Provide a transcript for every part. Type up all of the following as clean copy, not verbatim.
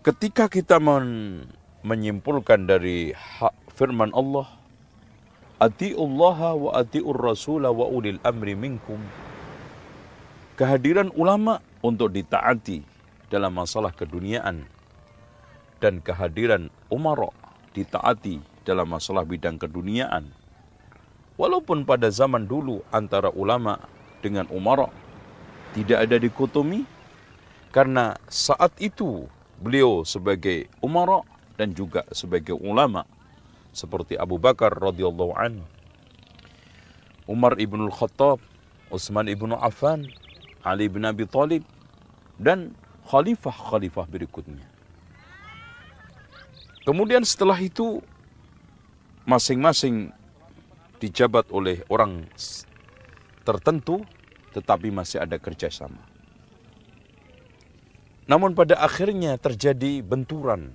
ketika kita menyimpulkan dari firman Allah, atiullaha wa atiur rasula wa ulil amri minkum, kehadiran ulama untuk ditaati dalam masalah keduniaan dan kehadiran umara ditaati dalam masalah bidang keduniaan. Walaupun pada zaman dulu antara ulama dengan umara tidak ada dikotomi, karena saat itu beliau sebagai umara dan juga sebagai ulama, seperti Abu Bakar radhiyallahu anhu, Umar ibn Khattab, Utsman ibn Affan, Ali bin Abi Thalib, dan khalifah-khalifah berikutnya. Kemudian setelah itu masing-masing dijabat oleh orang tertentu, tetapi masih ada kerjasama. Namun pada akhirnya terjadi benturan,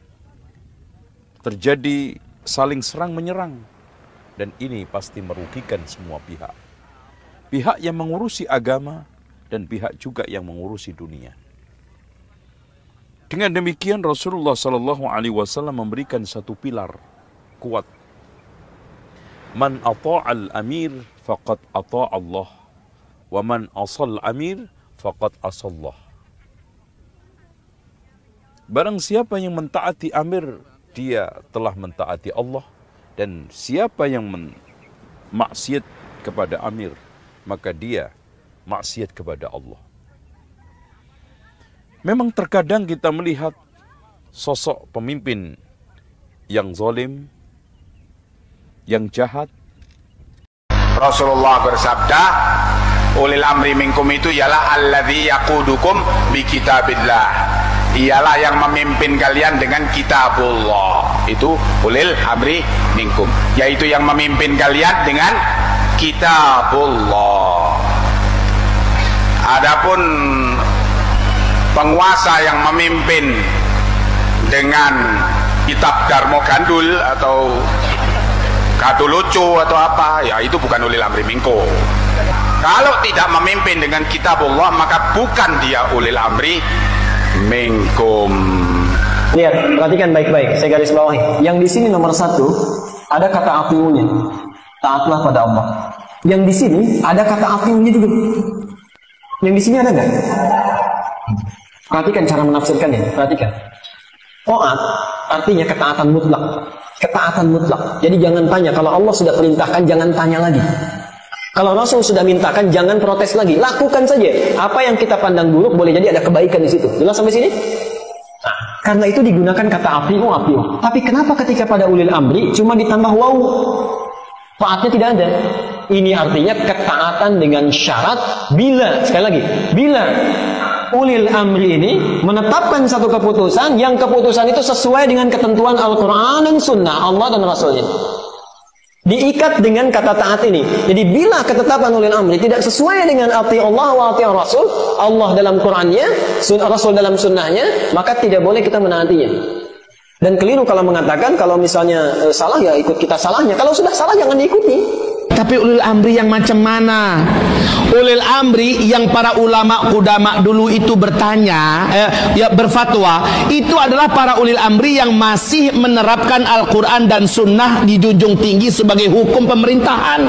terjadi saling serang menyerang, dan ini pasti merugikan semua pihak. Pihak yang mengurusi agama dan pihak juga yang mengurusi dunia. Dengan demikian Rasulullah SAW memberikan satu pilar kuat. Man ata'al amir faqad ata'allah, wa man asal amir faqad asallah. Barang siapa yang mentaati amir, dia telah mentaati Allah, dan siapa yang maksiat kepada amir, maka dia maksiat kepada Allah. Memang terkadang kita melihat sosok pemimpin yang zalim, yang jahat. Rasulullah bersabda, ulil amri minkum itu ialah alladzi yaqudukum bi kitabillah, ialah yang memimpin kalian dengan kitabullah. Itu ulil amri minkum, yaitu yang memimpin kalian dengan kitabullah. Adapun penguasa yang memimpin dengan kitab Darmo Gandul atau Katulucu atau apa, ya itu bukan ulil amri minkum. Kalau tidak memimpin dengan kitabullah, maka bukan dia ulil amri minkum. Lihat, perhatikan baik-baik, saya garis bawahi. Yang di sini nomor 1 ada kata atiunya, taatlah pada Allah. Yang di sini ada kata atiunya juga. Yang di sini ada nggak? Perhatikan cara menafsirkannya, perhatikan. Taat artinya ketaatan mutlak. Ketaatan mutlak. Jadi jangan tanya, kalau Allah sudah perintahkan jangan tanya lagi. Kalau Rasul sudah mintakan jangan protes lagi, lakukan saja. Apa yang kita pandang buruk boleh jadi ada kebaikan di situ. Jelas sampai sini? Nah, karena itu digunakan kata apiu. Tapi kenapa ketika pada ulil amri cuma ditambah waw? Taatnya tidak ada. Ini artinya ketaatan dengan syarat bila, sekali lagi, bila ulil amri ini menetapkan satu keputusan, yang keputusan itu sesuai dengan ketentuan Al-Quran dan Sunnah Allah dan Rasulnya, diikat dengan kata taat ini. Jadi bila ketetapan ulil amri tidak sesuai dengan ati Allah wa ati Rasul, Allah dalam Qurannya, Rasul dalam Sunnahnya, maka tidak boleh kita menaatinya. Dan keliru kalau mengatakan kalau misalnya salah ya ikut kita salahnya. Kalau sudah salah jangan diikuti. Tapi ulil amri yang macam mana? Ulil amri yang para ulama kudama dulu itu bertanya, berfatwa, itu adalah para ulil amri yang masih menerapkan Al-Quran dan Sunnah dijunjung tinggi sebagai hukum pemerintahan.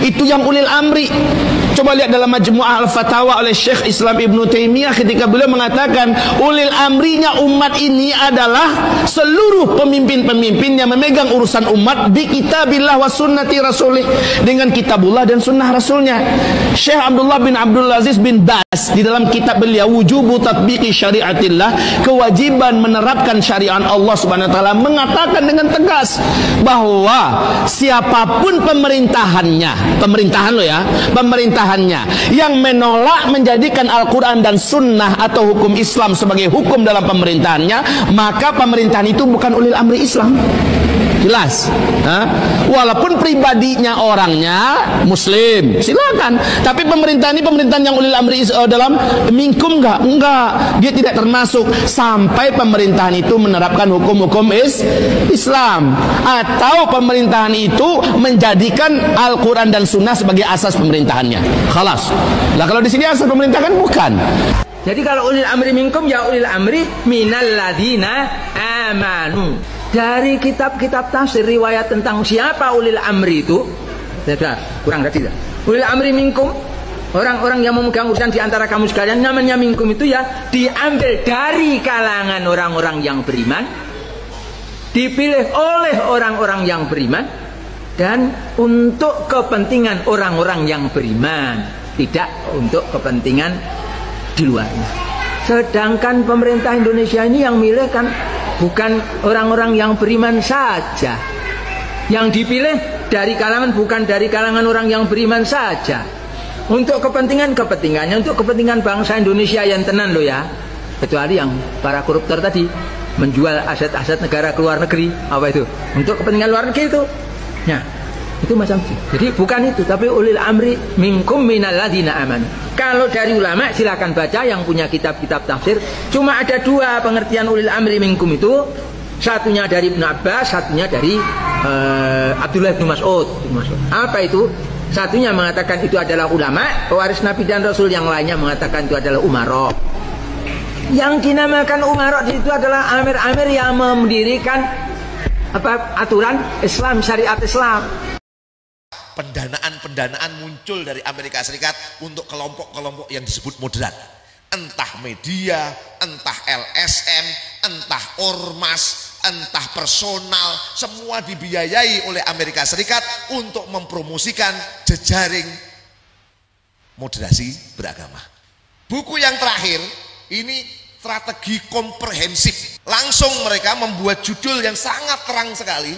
Itu yang ulil amri. Coba lihat dalam Majmu'ah Al-Fatawa oleh Syekh Islam Ibn Taimiyah ketika beliau mengatakan ulil amrinya umat ini adalah seluruh pemimpin-pemimpin yang memegang urusan umat bi kitabillah wa sunnati rasulih, dengan kitabullah dan sunnah rasulnya. Syekh Abdullah bin Abdul Aziz bin Baz di dalam kitab beliau Wujubu Tatbiqi Syariatillah, kewajiban menerapkan syariat Allah Subhanahu wa taala, mengatakan dengan tegas bahwa siapapun pemerintahannya, pemerintahannya yang menolak menjadikan Al-Quran dan Sunnah atau hukum Islam sebagai hukum dalam pemerintahannya, maka pemerintahan itu bukan ulil amri Islam. Jelas? Walaupun pribadinya orangnya Muslim, silakan. Tapi pemerintahan ini pemerintahan yang ulil amri dalam minkum enggak. Dia tidak termasuk sampai pemerintahan itu menerapkan hukum-hukum Islam, atau pemerintahan itu menjadikan Al-Quran dan Sunnah sebagai asas pemerintahannya. Khalas. Nah kalau di sini asas pemerintahan bukan. Jadi kalau ulil amri minkum ya ulil amri minal ladina amanu. Dari kitab-kitab tafsir riwayat tentang siapa ulil amri itu, kurang tadi. Ulil amri minkum, orang-orang yang memegang urusan di antara kamu sekalian, namanya minkum itu ya diambil dari kalangan orang-orang yang beriman, dipilih oleh orang-orang yang beriman, dan untuk kepentingan orang-orang yang beriman, tidak untuk kepentingan di luarnya. Sedangkan pemerintah Indonesia ini yang milih kan bukan orang-orang yang beriman saja. Yang dipilih dari kalangan bukan dari kalangan orang yang beriman saja. Untuk kepentingannya, untuk kepentingan bangsa Indonesia yang tenan loh ya. Kecuali yang para koruptor tadi menjual aset-aset negara ke luar negeri, apa itu? Untuk kepentingan luar negeri itu. Nah, itu macam itu. Jadi bukan itu, tapi ulil amri minkum minal ladina aman. Kalau dari ulama silakan baca yang punya kitab-kitab tafsir. Cuma ada dua pengertian ulil amri minkum itu. Satunya dari Ibnu Abbas, satunya dari Abdullah bin Mas'ud. Apa itu? Satunya mengatakan itu adalah ulama, pewaris Nabi dan Rasul, yang lainnya mengatakan itu adalah umara. Yang dinamakan umara itu adalah amir-amir yang mendirikan aturan Islam, syariat Islam. Pendanaan muncul dari Amerika Serikat untuk kelompok-kelompok yang disebut moderat. Entah media, entah LSM, entah ormas, entah personal, semua dibiayai oleh Amerika Serikat untuk mempromosikan jejaring moderasi beragama. Buku yang terakhir ini strategi komprehensif. Langsung mereka membuat judul yang sangat terang sekali.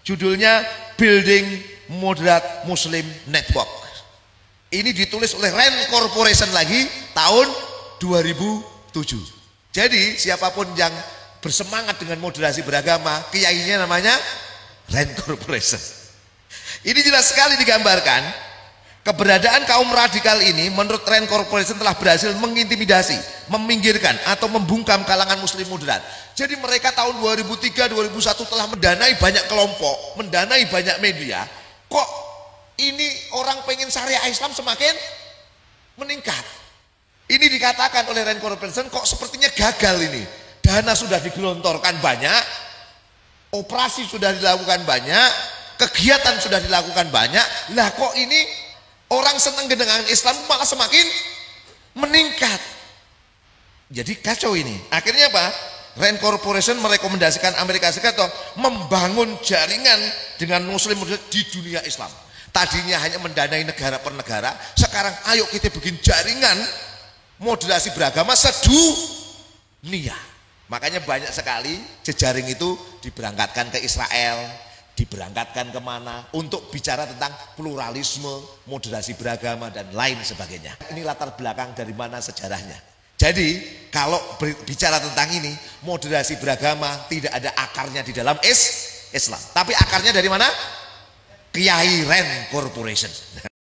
Judulnya Building Moderate Muslim Network. Ini ditulis oleh Rand Corporation lagi tahun 2007. Jadi siapapun yang bersemangat dengan moderasi beragama, kiainya namanya Rand Corporation. Ini jelas sekali digambarkan keberadaan kaum radikal ini menurut Rand Corporation telah berhasil mengintimidasi, meminggirkan atau membungkam kalangan muslim moderat. Jadi mereka tahun 2003-2001 telah mendanai banyak kelompok, mendanai banyak media. Kok ini orang pengen syariah Islam semakin meningkat? Ini dikatakan oleh Rand Corporation, kok sepertinya gagal ini. Dana sudah digelontorkan banyak, operasi sudah dilakukan banyak, kegiatan sudah dilakukan banyak. Lah kok ini orang senang dengan Islam malah semakin meningkat. Jadi kacau ini. Akhirnya apa? Rand Corporation merekomendasikan Amerika Serikat membangun jaringan dengan muslim di dunia Islam. Tadinya hanya mendanai negara per negara, sekarang ayo kita bikin jaringan moderasi beragama sedunia. Makanya banyak sekali jejaring itu diberangkatkan ke Israel, diberangkatkan kemana untuk bicara tentang pluralisme, moderasi beragama dan lain sebagainya. Ini latar belakang dari mana sejarahnya. Jadi kalau bicara tentang ini, moderasi beragama tidak ada akarnya di dalam Islam, tapi akarnya dari mana? Kiai Rand Corporation.